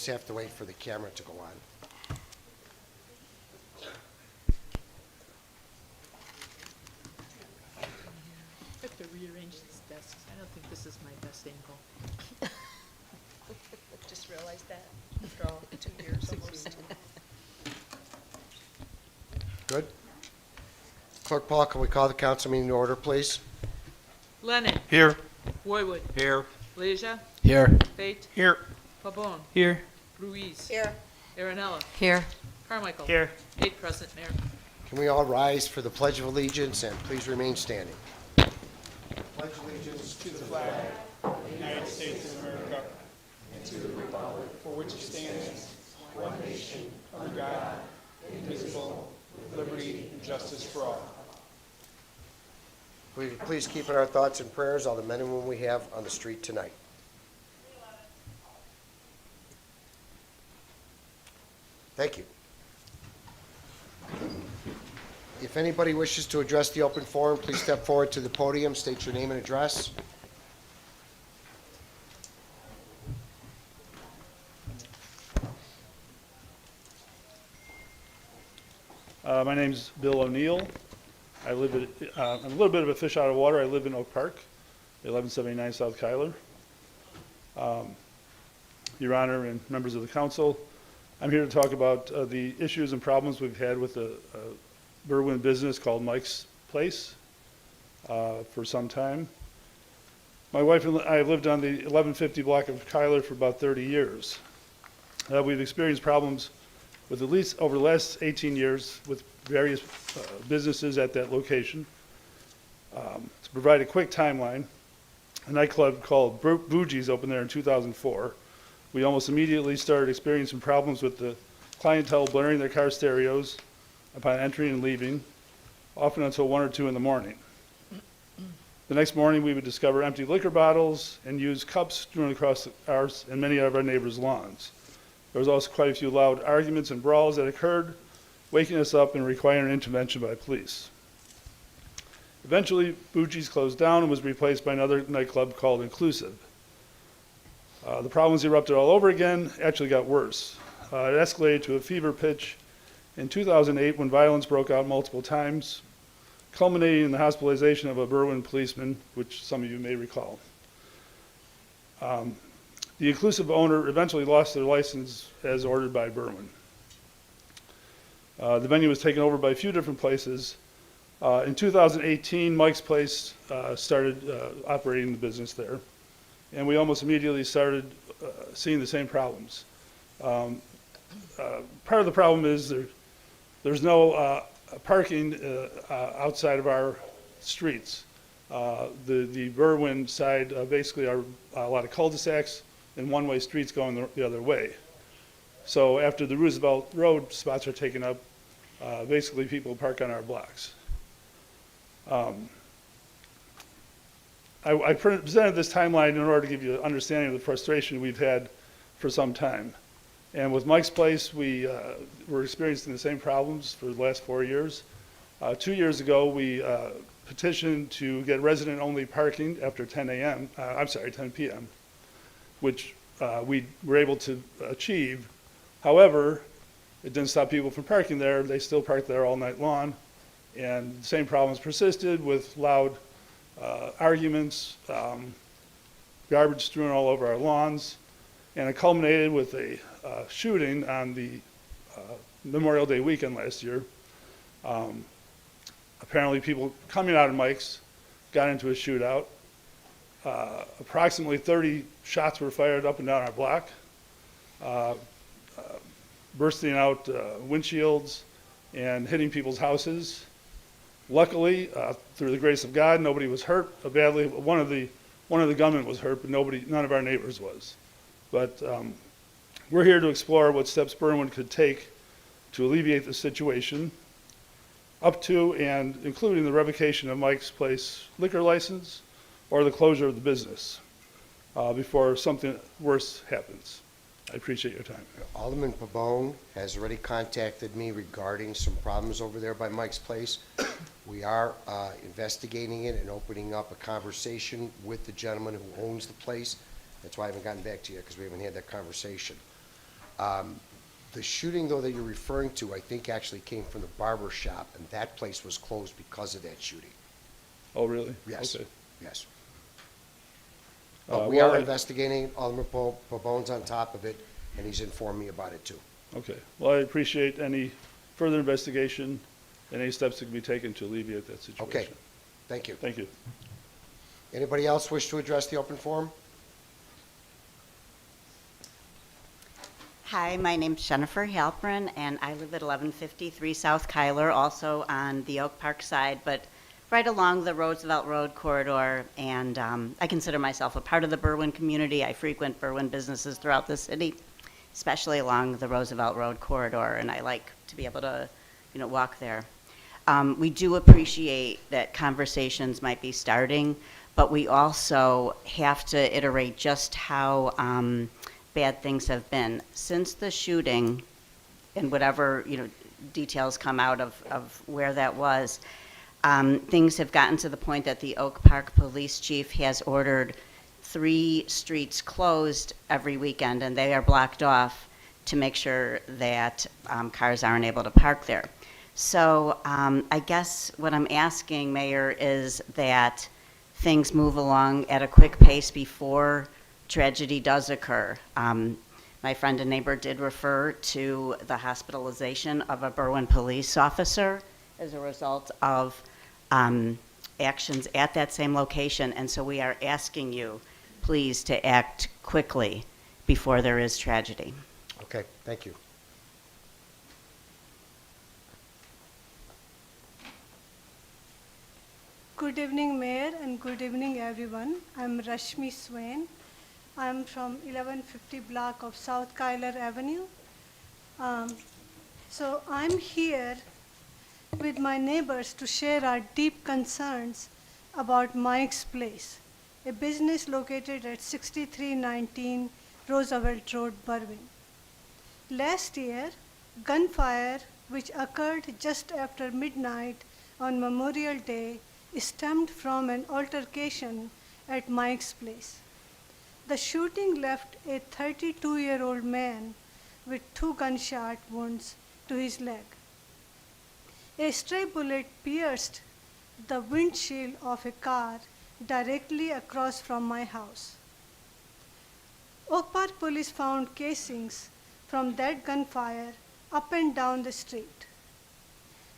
just have to wait for the camera to go on. I have to rearrange these desks. I don't think this is my best angle. Just realized that after all 2 years almost. Good? Clerk Paul, can we call the council meeting to order, please? Lennon. Here. Roywood. Here. Leja. Here. Fate. Here. Pabon. Here. Ruiz. Here. Aranella. Here. Carmichael. Here. 8 present, Mayor. Can we all rise for the Pledge of Allegiance and please remain standing? Pledge allegiance to the flag United States of America. And to the republic for which it stands, one nation, under God, indivisible, with liberty and justice for all. Will you please keep in our thoughts and prayers all the men and women we have on the street tonight? Thank you. If anybody wishes to address the open forum, please step forward to the podium, state your name and address. My name's Bill O'Neill. I live at, I'm a little bit of a fish out of water. I live in Oak Park, 1179 South Kyler. Your Honor and members of the council, I'm here to talk about the issues and problems we've had with a Berwyn business called Mike's Place for some time. My wife and I have lived on the 1150 block of Kyler for about 30 years. We've experienced problems with at least over the last 18 years with various businesses at that location. To provide a quick timeline, a nightclub called Bougie's opened there in 2004. We almost immediately started experiencing problems with the clientele blaring their car stereos upon entering and leaving, often until 1 or 2 in the morning. The next morning, we would discover empty liquor bottles and used cups strewn across ours and many of our neighbors' lawns. There was also quite a few loud arguments and brawls that occurred, waking us up and requiring intervention by police. Eventually, Bougie's closed down and was replaced by another nightclub called Inclusive. The problems erupted all over again, actually got worse. It escalated to a fever pitch in 2008 when violence broke out multiple times, culminating in the hospitalization of a Berwyn policeman, which some of you may recall. The Inclusive owner eventually lost their license as ordered by Berwyn. The venue was taken over by a few different places. In 2018, Mike's Place started operating the business there, and we almost immediately started seeing the same problems. Part of the problem is there's no parking outside of our streets. The Berwyn side basically are a lot of cul-de-sacs and one-way streets going the other way. So after the Roosevelt Road spots are taken up, basically people park on our blocks. I presented this timeline in order to give you an understanding of the frustration we've had for some time. And with Mike's Place, we were experiencing the same problems for the last 4 years. 2 years ago, we petitioned to get resident-only parking after 10 p.m., which we were able to achieve. However, it didn't stop people from parking there. They still parked there all night long, and the same problems persisted with loud arguments, garbage strewn all over our lawns, and it culminated with a shooting on the Memorial Day weekend last year. Apparently people coming out of Mike's got into a shootout. Approximately 30 shots were fired up and down our block, bursting out windshields and hitting people's houses. Luckily, through the grace of God, nobody was hurt badly. One of the gunmen was hurt, but none of our neighbors was. But we're here to explore what steps Berwyn could take to alleviate the situation, up to and including the revocation of Mike's Place liquor license or the closure of the business before something worse happens. I appreciate your time. Alderman Pabon has already contacted me regarding some problems over there by Mike's Place. We are investigating it and opening up a conversation with the gentleman who owns the place. That's why I haven't gotten back to you, because we haven't had that conversation. The shooting, though, that you're referring to, I think actually came from the barber shop, and that place was closed because of that shooting. Oh, really? Yes, Okay. yes. Uh, But we well, are I- investigating. Alderman Pabone's on top of it, and he's informed me about it, too. Okay. Well, I appreciate any further investigation and any steps that can be taken to alleviate that situation. Okay, thank you. Thank you. Anybody else wish to address the open forum? Hi, my name's Jennifer Halpern, and I live at 1153 South Kyler, also on the Oak Park side, but right along the Roosevelt Road corridor. And I consider myself a part of the Berwyn community. I frequent Berwyn businesses throughout the city, especially along the Roosevelt Road corridor, and I like to be able to, walk there. We do appreciate that conversations might be starting, but we also have to iterate just how bad things have been. Since the shooting, and whatever, details come out of where that was, things have gotten to the point that the Oak Park police chief has ordered 3 streets closed every weekend, and they are blocked off to make sure that cars aren't able to park there. So I guess what I'm asking, Mayor, is that things move along at a quick pace before tragedy does occur. My friend and neighbor did refer to the hospitalization of a Berwyn police officer as a result of actions at that same location, and so we are asking you, please, to act quickly before there is tragedy. Okay, thank you. Good evening, Mayor, and good evening, everyone. I'm Rashmi Swain. I'm from 1150 block of South Kyler Avenue. So I'm here with my neighbors to share our deep concerns about Mike's Place, a business located at 6319 Roosevelt Road, Berwyn. Last year, gunfire, which occurred just after midnight on Memorial Day, stemmed from an altercation at Mike's Place. The shooting left a 32-year-old man with 2 gunshot wounds to his leg. A stray bullet pierced the windshield of a car directly across from my house. Oak Park police found casings from that gunfire up and down the street.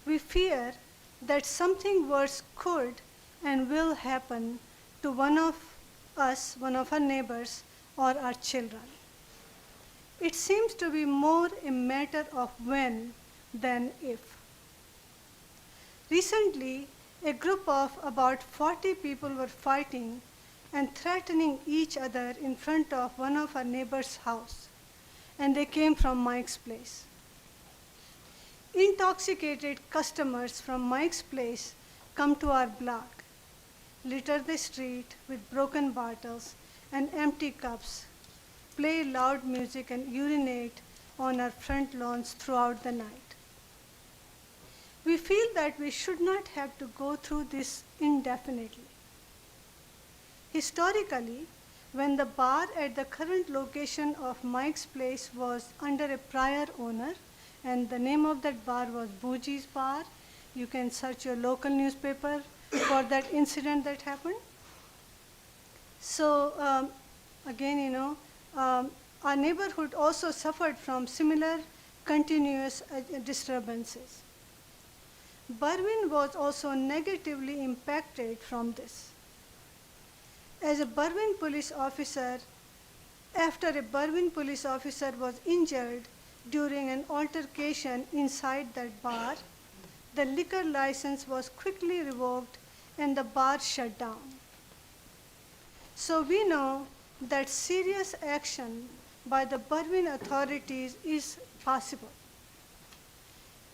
We fear that something worse could and will happen to one of us, one of our neighbors, or our children. It seems to be more a matter of when than if. Recently, a group of about 40 people were fighting and threatening each other in front of one of our neighbors' house, and they came from Mike's Place. Intoxicated customers from Mike's Place come to our block, litter the street with broken bottles and empty cups, play loud music and urinate on our front lawns throughout the night. We feel that we should not have to go through this indefinitely. Historically, when the bar at the current location of Mike's Place was under a prior owner, and the name of that bar was Boogie's Bar, you can search your local newspaper for that incident that happened. So again, our neighborhood also suffered from similar continuous disturbances. Berwyn was also negatively impacted from this. As a Berwyn police officer, after a Berwyn police officer was injured during an altercation inside that bar, the liquor license was quickly revoked and the bar shut down. So we know that serious action by the Berwyn authorities is possible.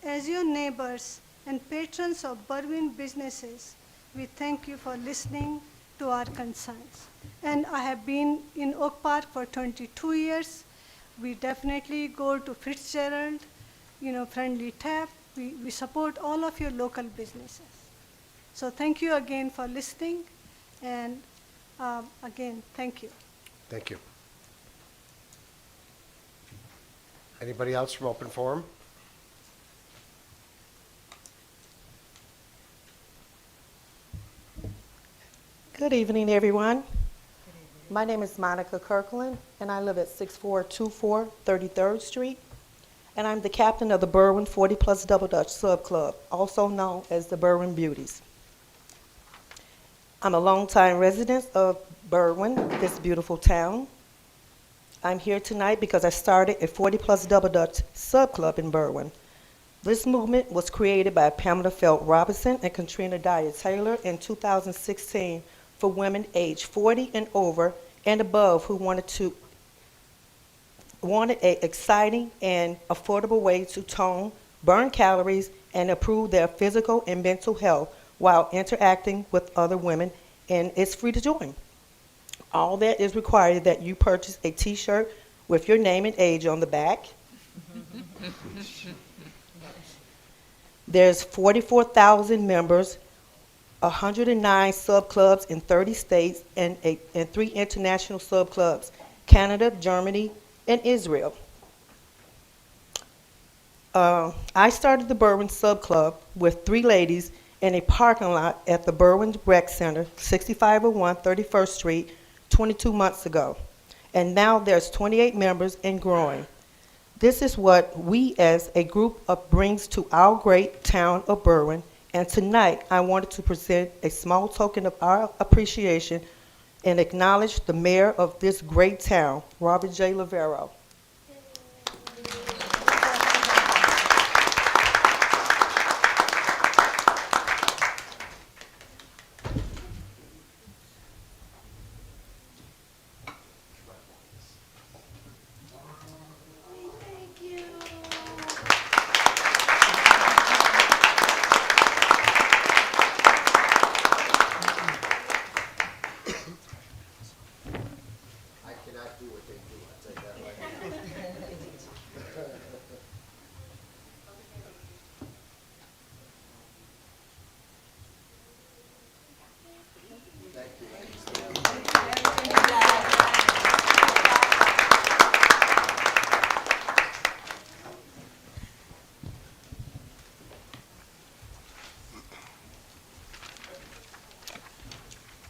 As your neighbors and patrons of Berwyn businesses, we thank you for listening to our concerns. And I have been in Oak Park for 22 years. We definitely go to Fitzgerald, Friendly Tap. We support all of your local businesses. So thank you again for listening, and again, thank you. Thank you. Anybody else from open forum? Good evening, everyone. My name is Monica Kirkland, and I live at 6424 33rd Street, and I'm the captain of the Berwyn 40 Plus Double Dutch Sub Club, also known as the Berwyn Beauties. I'm a longtime resident of Berwyn, this beautiful town. I'm here tonight because I started a 40 Plus Double Dutch Sub Club in Berwyn. This movement was created by Pamela Felt Robinson and Katrina Dyer Taylor in 2016 for women aged 40 and over and above who wanted an exciting and affordable way to tone, burn calories, and improve their physical and mental health while interacting with other women, and it's free to join. All that is required that you purchase a t-shirt with your name and age on the back. There's 44,000 members, 109 sub-clubs in 30 states, and 3 international sub-clubs, Canada, Germany, and Israel. I started the Berwyn Sub-Club with 3 ladies in a parking lot at the Berwyn Rec Center, 6501 31st Street, 22 months ago. And now there's 28 members and growing. This is what we as a group brings to our great town of Berwyn. And tonight, I wanted to present a small token of our appreciation and acknowledge the mayor of this great town, Robert J. Lavero. I cannot do what they do, I'll tell you that right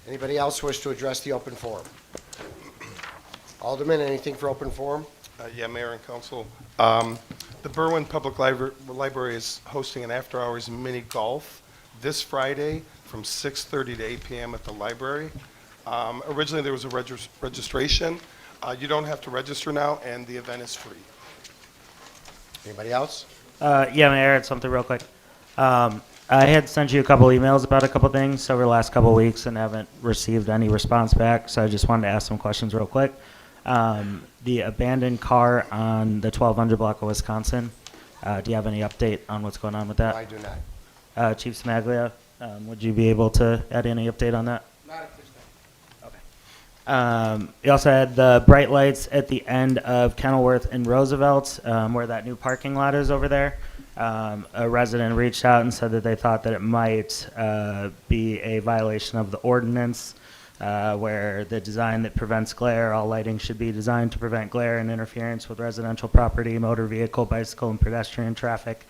Anybody else wish to address the open forum? Alderman, anything for open forum? Yeah, Mayor and Council. The Berwyn Public Library is hosting an after-hours mini golf this Friday from 6:30 to 8 p.m. at the library. Originally, there was a registration. You don't have to register now, and the event is free. Anybody else? Yeah, Mayor, it's something real quick. I had sent you a couple emails about a couple things over the last couple of weeks and haven't received any response back, so I just wanted to ask some questions real quick. The abandoned car on the 1200 block of Wisconsin, do you have any update on what's going on with that? I do not. Chief Smaglia, would you be able to add any update on that? Not at this time. Okay. You also had the bright lights at the end of Kenilworth and Roosevelt, where that new parking lot is over there. A resident reached out and said that they thought that it might be a violation of the ordinance, where the design that prevents glare, all lighting should be designed to prevent glare and interference with residential property, motor vehicle, bicycle, and pedestrian traffic.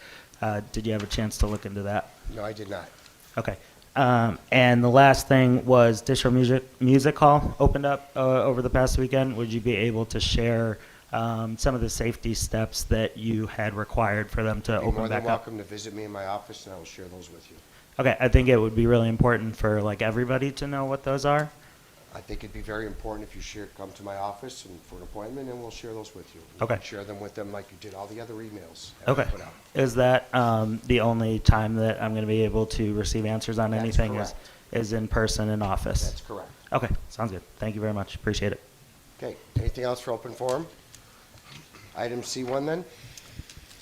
Did you have a chance to look into that? No, I did not. Okay. And the last thing was Distro Music Hall opened up over the past weekend. Would you be able to share some of the safety steps that you had required for them to You're open more than back up? welcome to visit me in my office, and I will share those with you. Okay, I think it would be really important for like everybody to know what those are. I think it'd be very important if you come to my office and for an appointment, and we'll share those with you. Okay. Share them with them like you did all the other emails that I Okay. put out. Is that the only time that I'm going to be able to receive answers on That's anything correct. is in person in office? That's correct. Okay, sounds good. Thank you very much. Appreciate it. Okay, anything else for open forum? Item C1 then?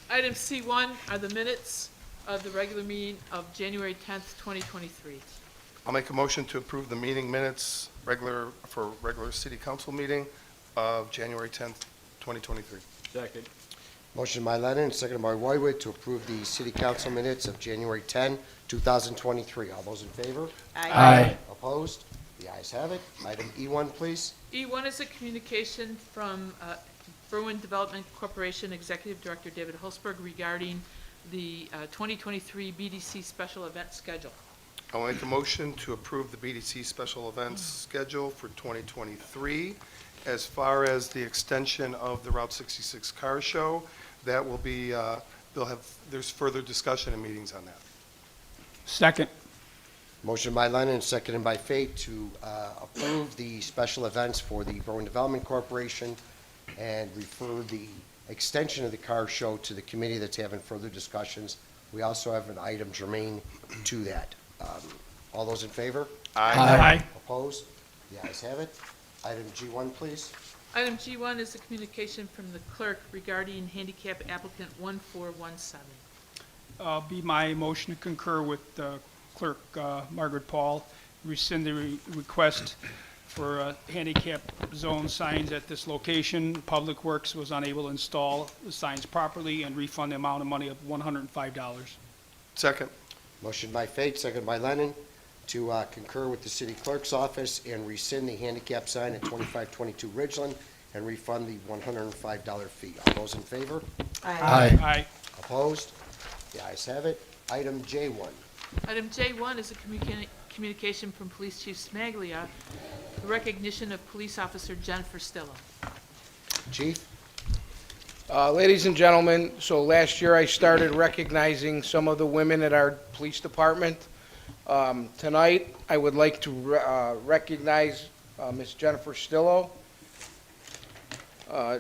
Item C1 are the minutes of the regular meeting of January 10th, 2023. I'll make a motion to approve the meeting minutes for regular city council meeting of January 10th, 2023. Second. Motion by Lennon, seconded by Roywood to approve the city council minutes of January 10, 2023. All those in favor? Aye. Opposed? The ayes have it. Item E1, please. E1 is a communication from Berwyn Development Corporation Executive Director David Holzberg regarding the 2023 BDC special event schedule. I'll make a motion to approve the BDC special events schedule for 2023. As far as the extension of the Route 66 car show, that will be, there's further discussion and meetings on that. Second. Motion by Lennon, seconded by Fate to approve the special events for the Berwyn Development Corporation and refer the extension of the car show to the committee that's having further discussions. We also have an item germane to that. All those in favor? Aye. Opposed? The ayes have it. Item G1, please. Item G1 is a communication from the clerk regarding handicap applicant 1417. Be my motion to concur with Clerk Margaret Paul, rescind the request for handicap zone signs at this location. Public Works was unable to install the signs properly and refund the amount of money of $105. Second. Motion by Fate, seconded by Lennon to concur with the city clerk's office and rescind the handicap sign at 2522 Ridgeland and refund the $105 fee. All those in favor? Aye. Opposed? The ayes have it. Item J1. Item J1 is a communication from Police Chief Smaglia, the recognition of Police Officer Jennifer Stillo. Chief? Ladies and gentlemen, so last year I started recognizing some of the women at our police department. Tonight, I would like to recognize Ms. Jennifer Stillo.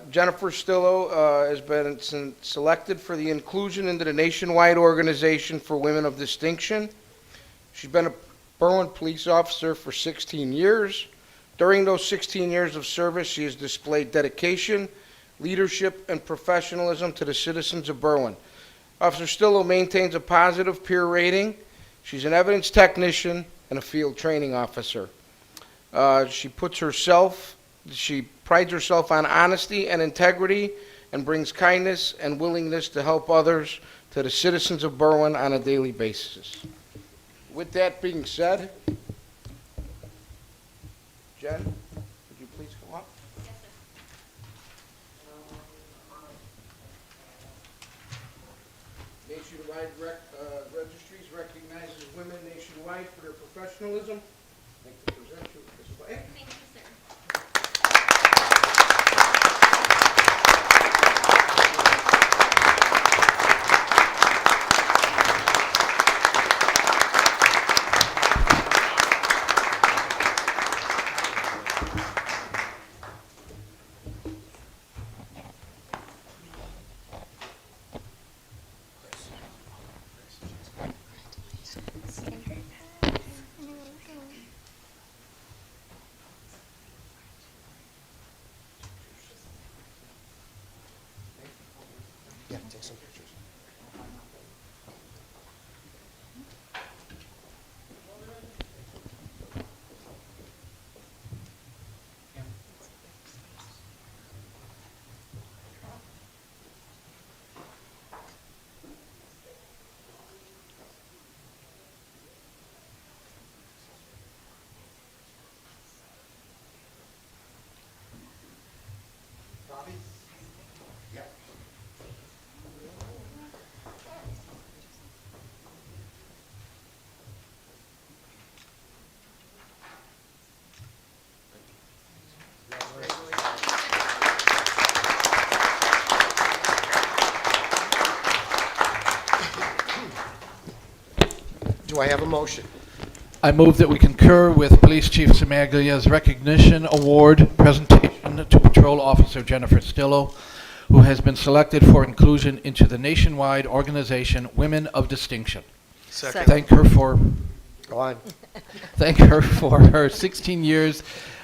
Jennifer Stillo has been selected for the inclusion into the nationwide organization for women of distinction. She's been a Berwyn police officer for 16 years. During those 16 years of service, she has displayed dedication, leadership, and professionalism to the citizens of Berwyn. Officer Stillo maintains a positive peer rating. She's an evidence technician and a field training officer. She prides herself on honesty and integrity and brings kindness and willingness to help others to the citizens of Berwyn on a daily basis. With that being said, Jen, would you please come up? Nationwide registries recognizes women nationwide for their professionalism. I'd like to present you with this flag. Thank you, sir. Yeah, take some pictures. Bobby? Yeah. Do I have a motion? I move that we concur with Police Chief Samaglia's recognition award presentation to Patrol Officer Jennifer Stillo, who has been selected for inclusion into the nationwide organization Women of Distinction. Second. Thank her for Go on. thank her for her 16 years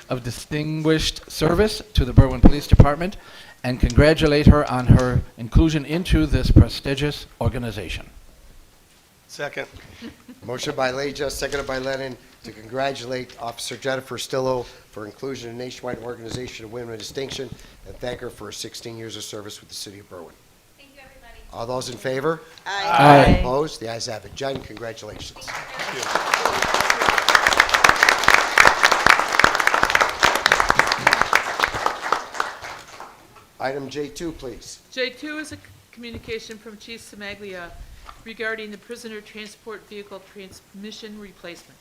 of distinguished service to the Berwyn Police Department and congratulate her on her inclusion into this prestigious organization. Second. Motion by Leja, seconded by Lennon, to congratulate Officer Jennifer Stillo for inclusion in nationwide organization of women of distinction and thank her for her 16 years of service with the city of Berwyn. Thank you, everybody. All those in favor? Aye. Opposed? The ayes have it. Jen, congratulations. Item J2, please. J2 is a communication from Chief Semaglia regarding the prisoner transport vehicle transmission replacement.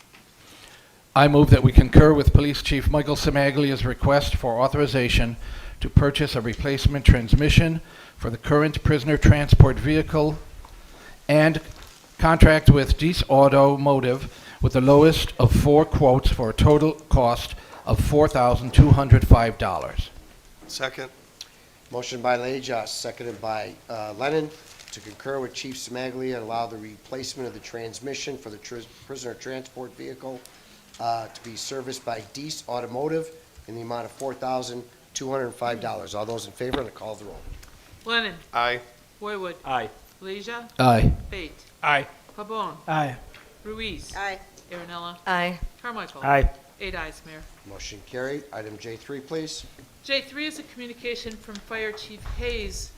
I move that we concur with Police Chief Michael Semaglia's request for authorization to purchase a replacement transmission for the current prisoner transport vehicle and contract with Dees Automotive with the lowest of 4 quotes for a total cost of $4,205. Second. Motion by Leja, seconded by Lennon, to concur with Chief Semaglia and allow the replacement of the transmission for the prisoner transport vehicle to be serviced by Dees Automotive in the amount of $4,205. All those in favor, on the call of the roll. Lennon. Aye. Boywood. Aye. Leisure. Aye. Fate. Aye. Pabon. Aye. Ruiz. Aye. Aaronella. Aye. Carmichael. Aye. 8 ayes, Mayor. Motion carried. Item J3, please. J3 is a communication from Fire Chief Hayes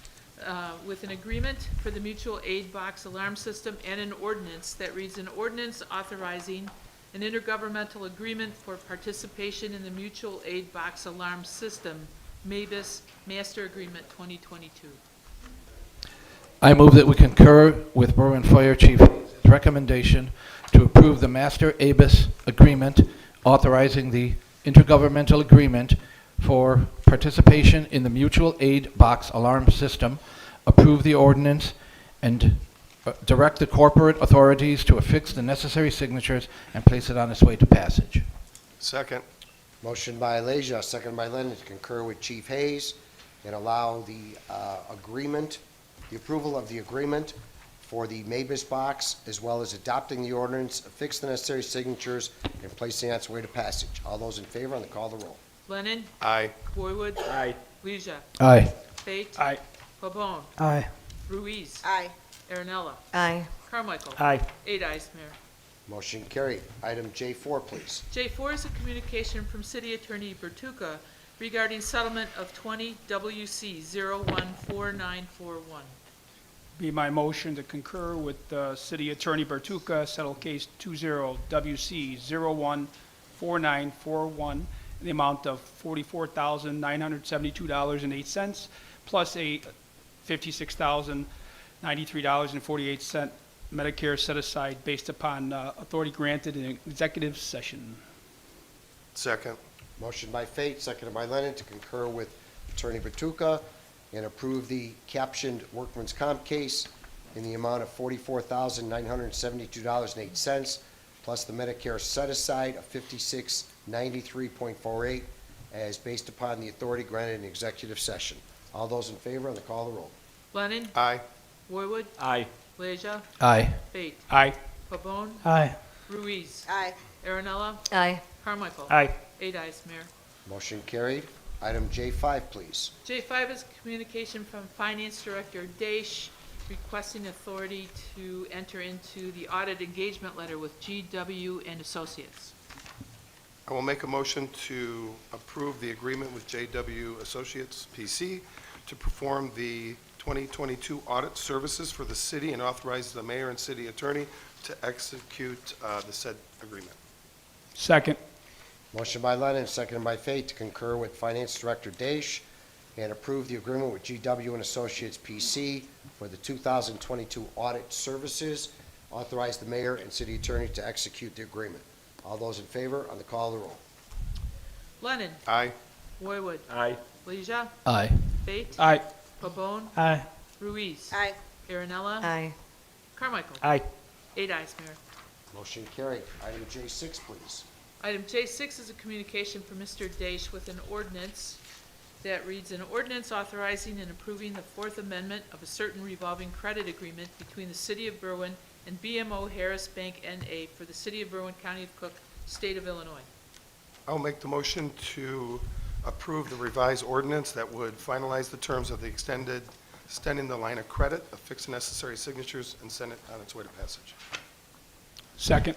with an agreement for the mutual aid box alarm system and an ordinance that reads an ordinance authorizing an intergovernmental agreement for participation in the mutual aid box alarm system, MABUS Master Agreement 2022. I move that we concur with Berwyn Fire Chief's recommendation to approve the Master ABIS Agreement authorizing the intergovernmental agreement for participation in the mutual aid box alarm system, approve the ordinance, and direct the corporate authorities to affix the necessary signatures and place it on its way to passage. Second. Motion by Leja, seconded by Lennon, to concur with Chief Hayes and allow the agreement, the approval of the agreement for the MABUS box, as well as adopting the ordinance, affix the necessary signatures, and placing it on its way to passage. All those in favor, on the call of the roll. Lennon. Aye. Boywood. Aye. Leisure. Aye. Fate. Aye. Pabon. Aye. Ruiz. Aye. Aaronella. Aye. Carmichael. Aye. 8 ayes, Mayor. Motion carried. Item J4, please. J4 is a communication from City Attorney Bertuca regarding settlement of 20 WC 014941. Be my motion to concur with City Attorney Bertuca, settle case 20-WC-014941, in the amount of $44,972.08, plus a $56,093.48 Medicare set-aside based upon authority granted in executive session. Second. Motion by Fate, seconded by Lennon, to concur with Attorney Bertuca and approve the captioned workman's comp case in the amount of $44,972.08, plus the Medicare set-aside of $5693.48 as based upon the authority granted in executive session. All those in favor, on the call of the roll. Lennon. Aye. Boywood. Aye. Leisure. Aye. Fate. Aye. Pabon. Aye. Ruiz. Aye. Aaronella. Aye. Carmichael. Aye. 8 ayes, Mayor. Motion carried. Item J5, please. J5 is communication from Finance Director Daesh requesting authority to enter into the audit engagement letter with GW and Associates. I will make a motion to approve the agreement with JW Associates, PC, to perform the 2022 audit services for the city and authorize the mayor and city attorney to execute the said agreement. Second. Motion by Lennon, seconded by Fate, to concur with Finance Director Daesh and approve the agreement with GW and Associates PC for the 2022 audit services. Authorize the mayor and city attorney to execute the agreement. All those in favor, on the call of the roll. Lennon. Aye. Boywood. Aye. Leisure. Aye. Fate. Aye. Pabon. Aye. Ruiz. Aye. Aaronella. Aye. Carmichael. Aye. 8 ayes, Mayor. Motion carried. Item J6, please. Item J6 is a communication from Mr. Daesh with an ordinance that reads, an ordinance authorizing and approving the Fourth Amendment of a certain revolving credit agreement between the City of Berwyn and BMO Harris Bank N.A. for the City of Berwyn, County of Cook, State of Illinois. I'll make the motion to approve the revised ordinance that would finalize the terms of the extending the line of credit, affix the necessary signatures, and send it on its way to passage. Second.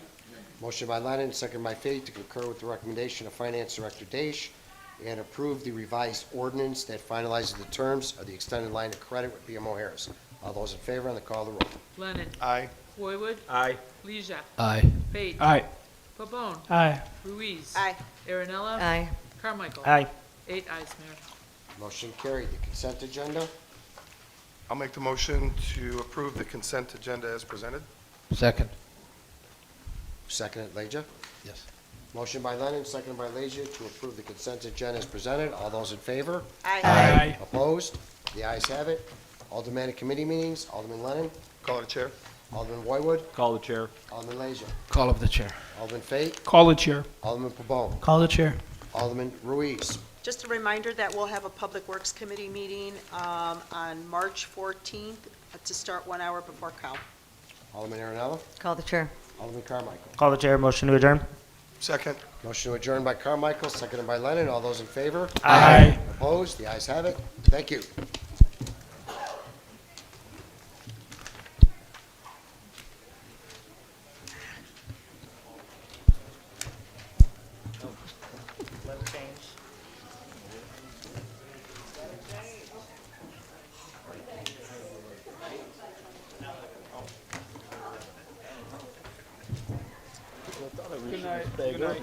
Motion by Lennon, seconded by Fate, to concur with the recommendation of Finance Director Daesh and approve the revised ordinance that finalizes the terms of the extended line of credit with BMO Harris. All those in favor, on the call of the roll. Lennon. Aye. Boywood. Aye. Leisure. Aye. Fate. Aye. Pabon. Aye. Ruiz. Aye. Aaronella. Aye. Carmichael. Aye. 8 ayes, Mayor. Motion carried. The consent agenda. I'll make the motion to approve the consent agenda as presented. Second. Seconded, Leisure. Yes. Motion by Lennon, seconded by Leisure to approve the consent agenda as presented. All those in favor? Aye. Opposed? The ayes have it. Alderman and committee meetings. Alderman Lennon. Call it, Chair. Alderman Roywood. Call the chair. Alderman Leisure. Call of the chair. Alderman Fate. Call the chair. Alderman Pabon. Call the chair. Alderman Ruiz. Just a reminder that we'll have a Public Works Committee meeting on March 14th to start 1 hour before cow. Alderman Aaronella. Call the chair. Alderman Carmichael. Call the chair. Motion to adjourn. Second. Motion to adjourn by Carmichael, seconded by Lennon. All those in favor? Aye. Opposed? The ayes have it. Thank you. Good night. Good night.